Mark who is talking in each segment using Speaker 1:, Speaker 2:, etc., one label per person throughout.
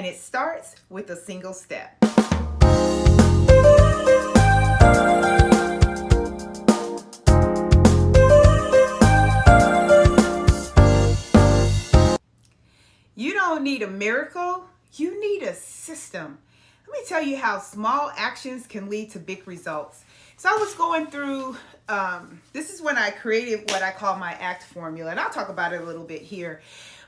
Speaker 1: and it starts with a single step. You don't need a miracle, you need a system. Let me tell you how small actions can lead to big results. So I was going through, this is when I created what I call my ACT formula, and I'll talk about it a little bit here.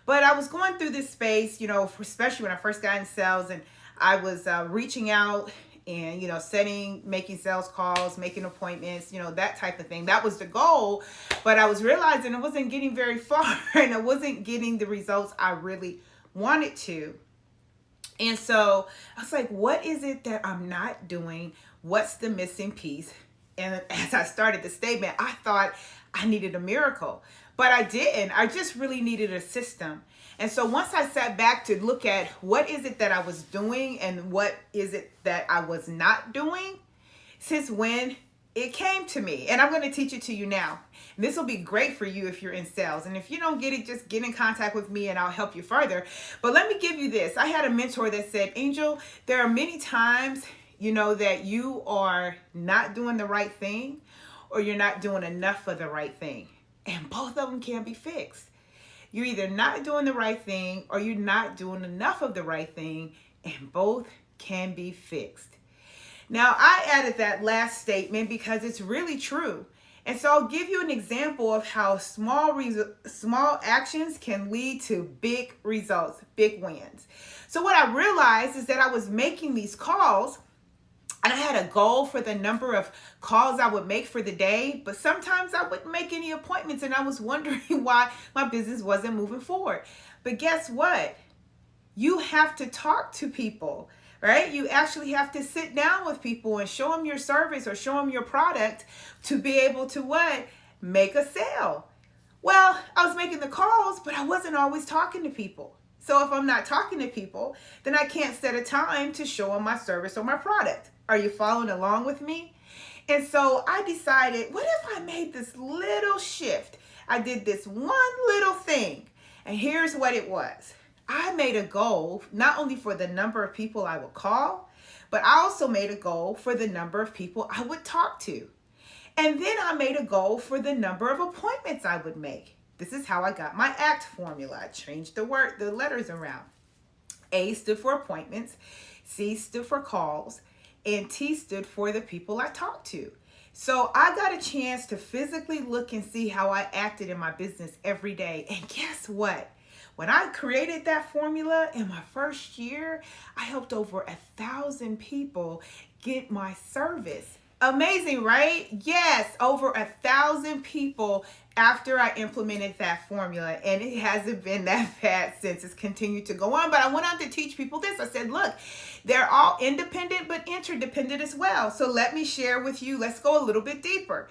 Speaker 1: But I was going through this space, especially when I first got in sales, and I was reaching out and, making sales calls, making appointments, that type of thing. That was the goal. But I was realizing I wasn't getting very far and I wasn't getting the results I really wanted to. And so I was like, what is it that I'm not doing? What's the missing piece? And as I started the statement, I thought I needed a miracle, but I didn't. I just really needed a system. And so once I sat back to look at what is it that I was doing and what is it that I was not doing, since when it came to me. And I'm going to teach it to you now. And this will be great for you if you're in sales. And if you don't get it, just get in contact with me and I'll help you further. But let me give you this. I had a mentor that said, Angel, there are many times, that you are not doing the right thing or you're not doing enough of the right thing. And both of them can be fixed. You're either not doing the right thing or you're not doing enough of the right thing, and both can be fixed. Now, I added that last statement because it's really true. And so I'll give you an example of how small actions can lead to big results, big wins. So what I realized is that I was making these calls and I had a goal for the number of calls I would make for the day, but sometimes I wouldn't make any appointments and I was wondering why my business wasn't moving forward. But guess what? You have to talk to people, right? You actually have to sit down with people and show them your service or show them your product to be able to what? Make a sale. Well, I was making the calls, but I wasn't always talking to people. So if I'm not talking to people, then I can't set a time to show them my service or my product. Are you following along with me? And so I decided, what if I made this little shift? I did this one little thing. And here's what it was. I made a goal not only for the number of people I would call, but I also made a goal for the number of people I would talk to. And then I made a goal for the number of appointments I would make. This is how I got my ACT formula. I changed the letters around. A stood for appointments, C stood for calls, and T stood for the people I talked to. So I got a chance to physically look and see how I acted in my business every day. And guess what? When I created that formula in my first year, I helped over 1,000 people get my service. Amazing, right? Yes, over 1,000 people after I implemented that formula, and it hasn't been that bad since. It's continued to go on. But I went on to teach people this. I said, look, they're all independent but interdependent as well. So let me share with you. Let's go a little bit deeper.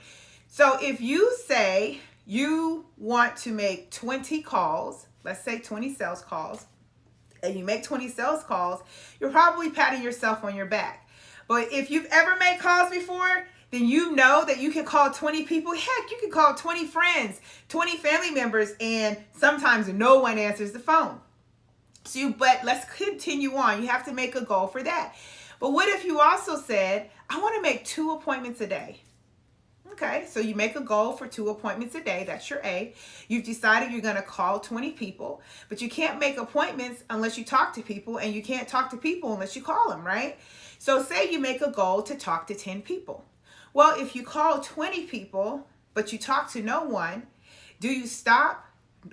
Speaker 1: So if you say you want to make 20 calls, let's say 20 sales calls, and you make 20 sales calls, you're probably patting yourself on your back. But if you've ever made calls before, then you know that you can call 20 people. Heck, you can call 20 friends, 20 family members, and sometimes no one answers the phone. But let's continue on. You have to make a goal for that. But what if you also said, I want to make 2 appointments a day? Okay, so you make a goal for 2 appointments a day. That's your A. You've decided you're going to call 20 people, but you can't make appointments unless you talk to people, and you can't talk to people unless you call them, right? So say you make a goal to talk to 10 people. Well, if you call 20 people, but you talk to no one, do you stop?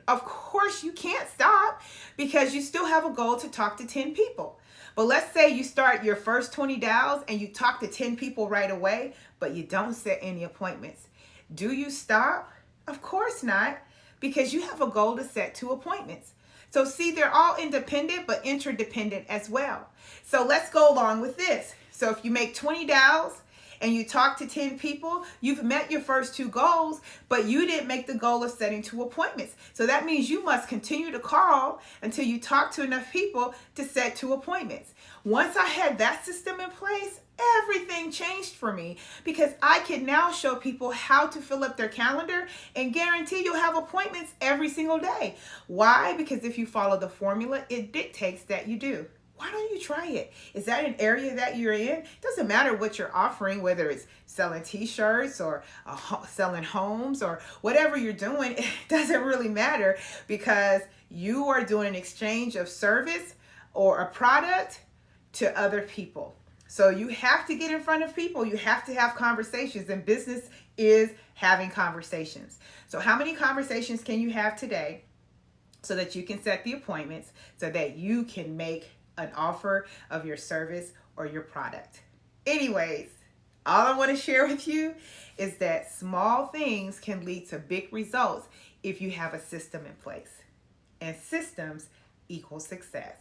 Speaker 1: Of course you can't stop because you still have a goal to talk to 10 people. But let's say you start your first 20 dials and you talk to 10 people right away, but you don't set any appointments. Do you stop? Of course not, because you have a goal to set 2 appointments. So see, they're all independent but interdependent as well. So let's go along with this. So if you make 20 dials and you talk to 10 people, you've met your first 2 goals, but you didn't make the goal of setting 2 appointments. So that means you must continue to call until you talk to enough people to set 2 appointments. Once I had that system in place, everything changed for me because I can now show people how to fill up their calendar and guarantee you'll have appointments every single day. Why? Because if you follow the formula, it dictates that you do. Why don't you try it? Is that an area that you're in? Doesn't matter what you're offering, whether it's selling t-shirts or selling homes or whatever you're doing. It doesn't really matter, because you are doing an exchange of service or a product to other people. So you have to get in front of people. You have to have conversations, and business is having conversations. So how many conversations can you have today so that you can set the appointments so that you can make an offer of your service or your product? Anyways, all I want to share with you is that small things can lead to big results if you have a system in place. And systems equal success.